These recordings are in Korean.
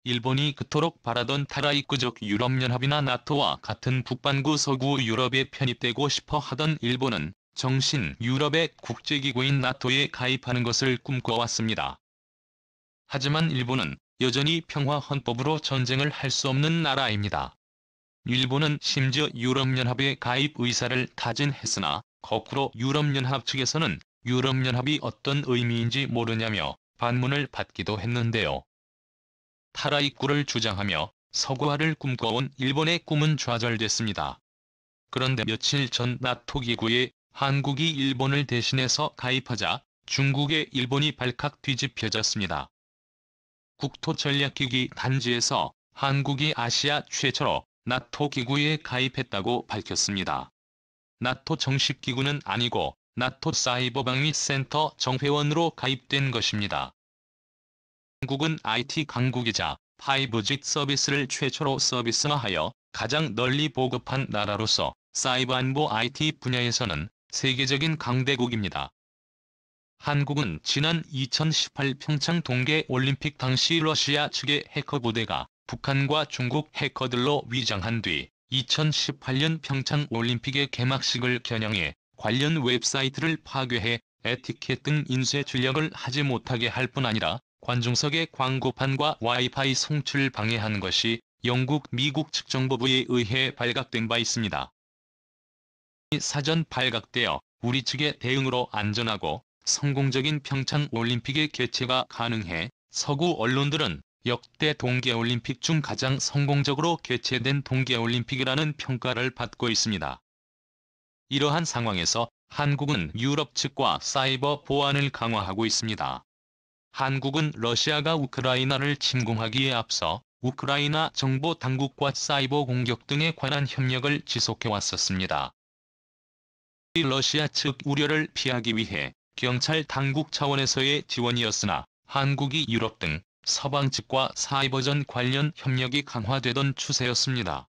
일본이 그토록 바라던 탈아이쿠적 유럽연합이나 나토와 같은 북반구 서구 유럽에 편입되고 싶어 하던 일본은 정신 유럽의 국제기구인 나토에 가입하는 것을 꿈꿔왔습니다. 하지만 일본은 여전히 평화헌법으로 전쟁을 할 수 없는 나라입니다. 일본은 심지어 유럽연합의 가입 의사를 타진했으나 거꾸로 유럽연합 측에서는 유럽연합이 어떤 의미인지 모르냐며 반문을 받기도 했는데요. 탈아이쿠를 주장하며 서구화를 꿈꿔온 일본의 꿈은 좌절됐습니다. 그런데 며칠 전 나토 기구에 한국이 일본을 대신해서 가입하자 중국의 일본이 발칵 뒤집혀졌습니다. 국토전략기기 단지에서 한국이 아시아 최초로 나토 기구에 가입했다고 밝혔습니다. 나토 정식 기구는 아니고 나토 사이버 방위 센터 정회원으로 가입된 것입니다. 한국은 IT 강국이자 5G 서비스를 최초로 서비스화하여 가장 널리 보급한 나라로서 사이버 안보 IT 분야에서는 세계적인 강대국입니다. 한국은 지난 2018 평창 동계올림픽 당시 러시아 측의 해커 부대가 북한과 중국 해커들로 위장한 뒤 2018년 평창올림픽의 개막식을 겨냥해 관련 웹사이트를 파괴해 에티켓 등 인쇄 출력을 하지 못하게 할 뿐 아니라 관중석의 광고판과 와이파이 송출을 방해한 것이 영국, 미국 측 정보부에 의해 발각된 바 있습니다. 이 사전 발각되어 우리 측의 대응으로 안전하고 성공적인 평창올림픽의 개최가 가능해 서구 언론들은 역대 동계올림픽 중 가장 성공적으로 개최된 동계올림픽이라는 평가를 받고 있습니다. 이러한 상황에서 한국은 유럽 측과 사이버 보안을 강화하고 있습니다. 한국은 러시아가 우크라이나를 침공하기에 앞서 우크라이나 정보 당국과 사이버 공격 등에 관한 협력을 지속해왔었습니다. 러시아 측 우려를 피하기 위해 경찰 당국 차원에서의 지원이었으나 한국이 유럽 등 서방 측과 사이버전 관련 협력이 강화되던 추세였습니다.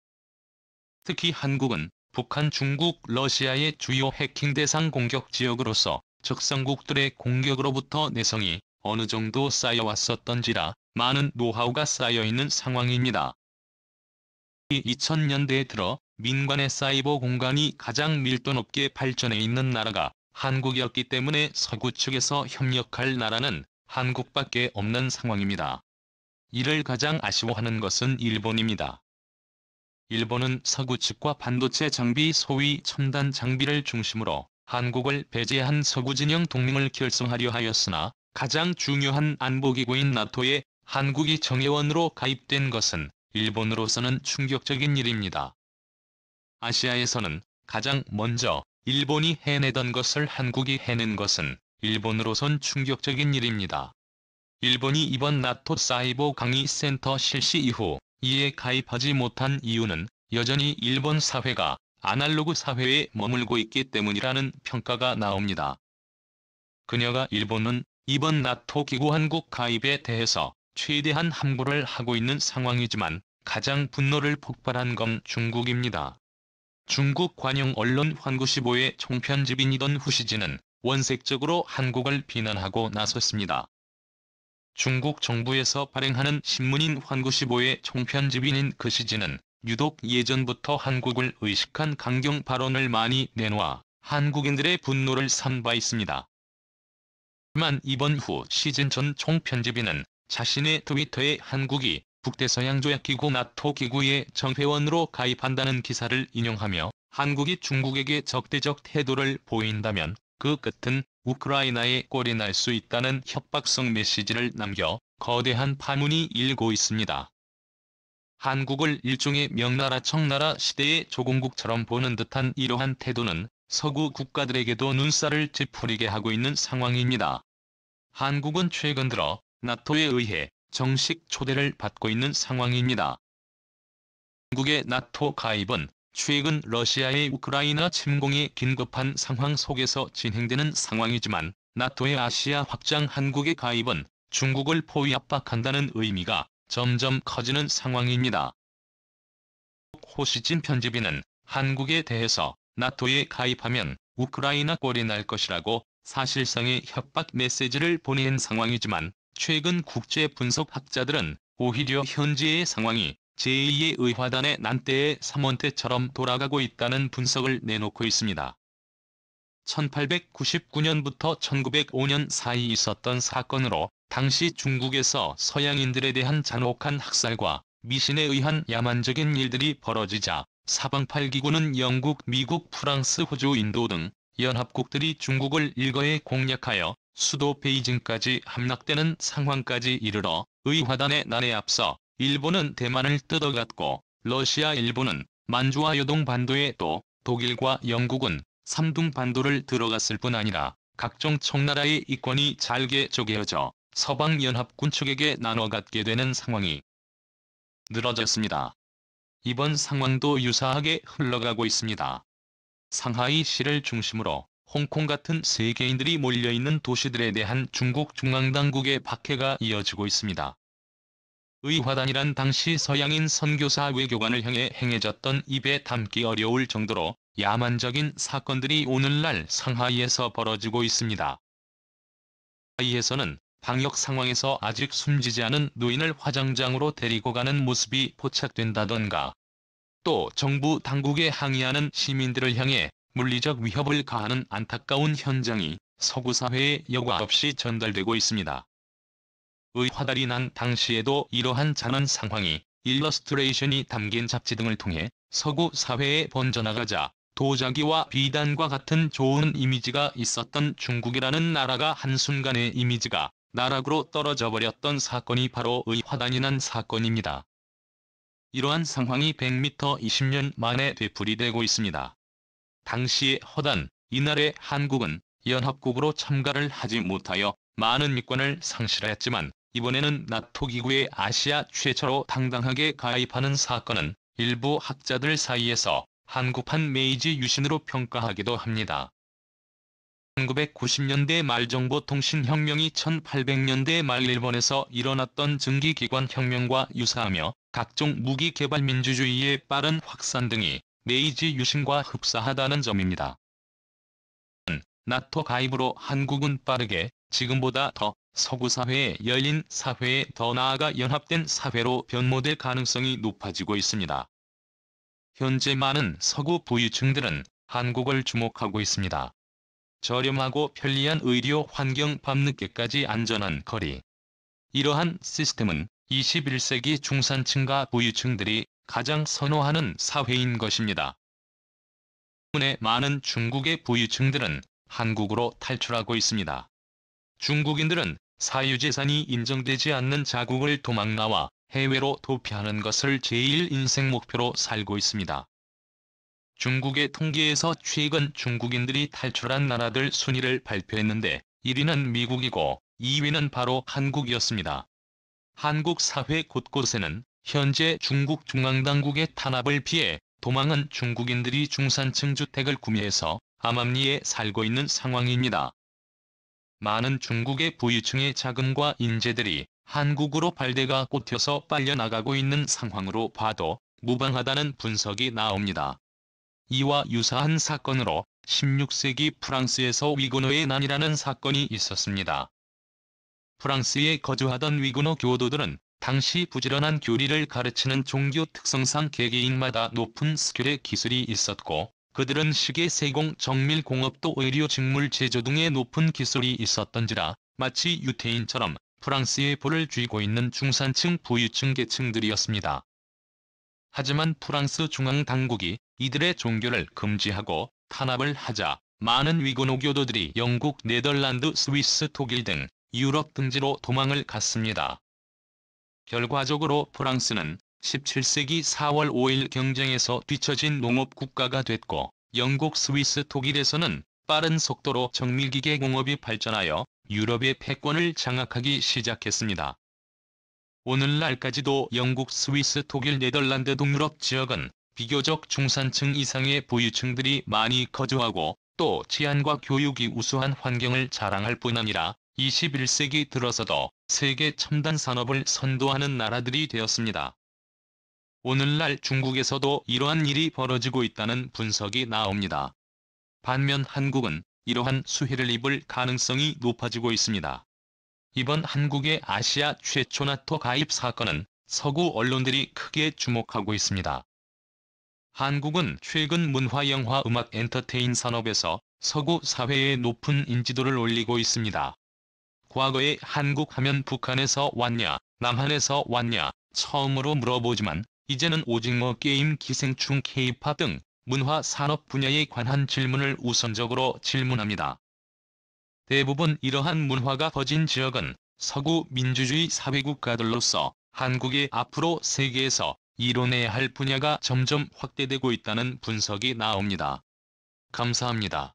특히 한국은 북한, 중국, 러시아의 주요 해킹 대상 공격 지역으로서 적성국들의 공격으로부터 내성이 어느 정도 쌓여왔었던지라 많은 노하우가 쌓여있는 상황입니다. 2000년대에 들어 민간의 사이버 공간이 가장 밀도 높게 발전해 있는 나라가 한국이었기 때문에 서구 측에서 협력할 나라는 한국밖에 없는 상황입니다. 이를 가장 아쉬워하는 것은 일본입니다. 일본은 서구 측과 반도체 장비 소위 첨단 장비를 중심으로 한국을 배제한 서구 진영 동맹을 결성하려 하였으나 가장 중요한 안보기구인 나토에 한국이 정회원으로 가입된 것은 일본으로서는 충격적인 일입니다. 아시아에서는 가장 먼저 일본이 해내던 것을 한국이 해낸 것은 일본으로선 충격적인 일입니다. 일본이 이번 나토 사이버 강의 센터 실시 이후 이에 가입하지 못한 이유는 여전히 일본 사회가 아날로그 사회에 머물고 있기 때문이라는 평가가 나옵니다. 그녀가 일본은 이번 나토 기구 한국 가입에 대해서 최대한 함구를 하고 있는 상황이지만 가장 분노를 폭발한 건 중국입니다. 중국 관영 언론 환구시보의 총편집인이던 후시진은 원색적으로 한국을 비난하고 나섰습니다. 중국 정부에서 발행하는 신문인 환구시보의 총편집인인 그 시진은 유독 예전부터 한국을 의식한 강경 발언을 많이 내놓아 한국인들의 분노를 산 바 있습니다. 하지만 이번 후 시진 전 총편집인은 자신의 트위터에 한국이 북대서양조약기구 나토 기구의 정회원으로 가입한다는 기사를 인용하며 한국이 중국에게 적대적 태도를 보인다면 그 끝은 우크라이나에 꼴이 날 수 있다는 협박성 메시지를 남겨 거대한 파문이 일고 있습니다. 한국을 일종의 명나라 청나라 시대의 조공국처럼 보는 듯한 이러한 태도는 서구 국가들에게도 눈살을 찌푸리게 하고 있는 상황입니다. 한국은 최근 들어 나토에 의해 정식 초대를 받고 있는 상황입니다. 한국의 나토 가입은 최근 러시아의 우크라이나 침공에 긴급한 상황 속에서 진행되는 상황이지만 나토의 아시아 확장 한국의 가입은 중국을 포위 압박한다는 의미가 점점 커지는 상황입니다. 호시진 편집인은 한국에 대해서 나토에 가입하면 우크라이나 꼴이 날 것이라고 사실상의 협박 메시지를 보낸 상황이지만 최근 국제 분석학자들은 오히려 현재의 상황이 제2의 의화단의 난때의 삼원태처럼 돌아가고 있다는 분석을 내놓고 있습니다. 1899년부터 1905년 사이 있었던 사건으로 당시 중국에서 서양인들에 대한 잔혹한 학살과 미신에 의한 야만적인 일들이 벌어지자 사방팔 기구는 영국, 미국, 프랑스, 호주, 인도 등 연합국들이 중국을 일거에 공략하여 수도 베이징까지 함락되는 상황까지 이르러 의화단의 난에 앞서 일본은 대만을 뜯어갔고 러시아, 일본은 만주와 요동반도에 또 독일과 영국은 삼둥반도를 들어갔을 뿐 아니라 각종 청나라의 이권이 잘게 쪼개어져 서방연합군 측에게 나눠갖게 되는 상황이 늘어졌습니다. 이번 상황도 유사하게 흘러가고 있습니다. 상하이시를 중심으로 홍콩 같은 세계인들이 몰려있는 도시들에 대한 중국 중앙당국의 박해가 이어지고 있습니다. 의화단이란 당시 서양인 선교사 외교관을 향해 행해졌던 입에 담기 어려울 정도로 야만적인 사건들이 오늘날 상하이에서 벌어지고 있습니다. 상하이에서는 방역 상황에서 아직 숨지지 않은 노인을 화장장으로 데리고 가는 모습이 포착된다던가 또 정부 당국에 항의하는 시민들을 향해 물리적 위협을 가하는 안타까운 현장이 서구 사회에 여과 없이 전달되고 있습니다. 의화단이 난 당시에도 이러한 잔한 상황이 일러스트레이션이 담긴 잡지 등을 통해 서구 사회에 번져나가자 도자기와 비단과 같은 좋은 이미지가 있었던 중국이라는 나라가 한순간의 이미지가 나락으로 떨어져 버렸던 사건이 바로 의화단이 난 사건입니다. 이러한 상황이 100m 20년 만에 되풀이되고 있습니다. 당시의 허단, 이날의 한국은 연합국으로 참가를 하지 못하여 많은 이권을 상실하였지만 이번에는 나토 기구에 아시아 최초로 당당하게 가입하는 사건은 일부 학자들 사이에서 한국판 메이지 유신으로 평가하기도 합니다. 1990년대 말 정보통신혁명이 1800년대 말 일본에서 일어났던 증기기관 혁명과 유사하며 각종 무기 개발 민주주의의 빠른 확산 등이 메이지 유신과 흡사하다는 점입니다. 나토 가입으로 한국은 빠르게 지금보다 더 서구 사회의 열린 사회에 더 나아가 연합된 사회로 변모될 가능성이 높아지고 있습니다. 현재 많은 서구 부유층들은 한국을 주목하고 있습니다. 저렴하고 편리한 의료 환경, 밤늦게까지 안전한 거리. 이러한 시스템은 21세기 중산층과 부유층들이 가장 선호하는 사회인 것입니다. 때문에 많은 중국의 부유층들은 한국으로 탈출하고 있습니다. 중국인들은 사유재산이 인정되지 않는 자국을 도망나와 해외로 도피하는 것을 제1 인생 목표로 살고 있습니다. 중국의 통계에서 최근 중국인들이 탈출한 나라들 순위를 발표했는데 1위는 미국이고 2위는 바로 한국이었습니다. 한국 사회 곳곳에는 현재 중국 중앙당국의 탄압을 피해 도망한 중국인들이 중산층 주택을 구매해서 암암리에 살고 있는 상황입니다. 많은 중국의 부유층의 자금과 인재들이 한국으로 발대가 꽂혀서 빨려나가고 있는 상황으로 봐도 무방하다는 분석이 나옵니다. 이와 유사한 사건으로 16세기 프랑스에서 위구노의 난이라는 사건이 있었습니다. 프랑스에 거주하던 위구노 교도들은 당시 부지런한 교리를 가르치는 종교 특성상 개개인마다 높은 스킬의 기술이 있었고 그들은 시계, 세공, 정밀 공업도 의료 직물 제조 등의 높은 기술이 있었던지라 마치 유태인처럼 프랑스의 볼을 쥐고 있는 중산층 부유층 계층들이었습니다. 하지만 프랑스 중앙당국이 이들의 종교를 금지하고 탄압을 하자 많은 위구노 교도들이 영국, 네덜란드, 스위스, 독일 등 유럽 등지로 도망을 갔습니다. 결과적으로 프랑스는 17세기 4월 5일 경쟁에서 뒤처진 농업국가가 됐고 영국, 스위스, 독일에서는 빠른 속도로 정밀기계 공업이 발전하여 유럽의 패권을 장악하기 시작했습니다. 오늘날까지도 영국, 스위스, 독일, 네덜란드 동유럽 지역은 비교적 중산층 이상의 부유층들이 많이 거주하고 또 치안과 교육이 우수한 환경을 자랑할 뿐 아니라 21세기 들어서도 세계 첨단 산업을 선도하는 나라들이 되었습니다. 오늘날 중국에서도 이러한 일이 벌어지고 있다는 분석이 나옵니다. 반면 한국은 이러한 수혜를 입을 가능성이 높아지고 있습니다. 이번 한국의 아시아 최초 나토 가입 사건은 서구 언론들이 크게 주목하고 있습니다. 한국은 최근 문화, 영화, 음악, 엔터테인 산업에서 서구 사회의 높은 인지도를 올리고 있습니다. 과거에 한국 하면 북한에서 왔냐, 남한에서 왔냐 처음으로 물어보지만 이제는 오징어 게임, 기생충, K-팝 등 문화 산업 분야에 관한 질문을 우선적으로 질문합니다. 대부분 이러한 문화가 퍼진 지역은 서구 민주주의 사회국가들로서 한국이 앞으로 세계에서 이뤄내야 할 분야가 점점 확대되고 있다는 분석이 나옵니다. 감사합니다.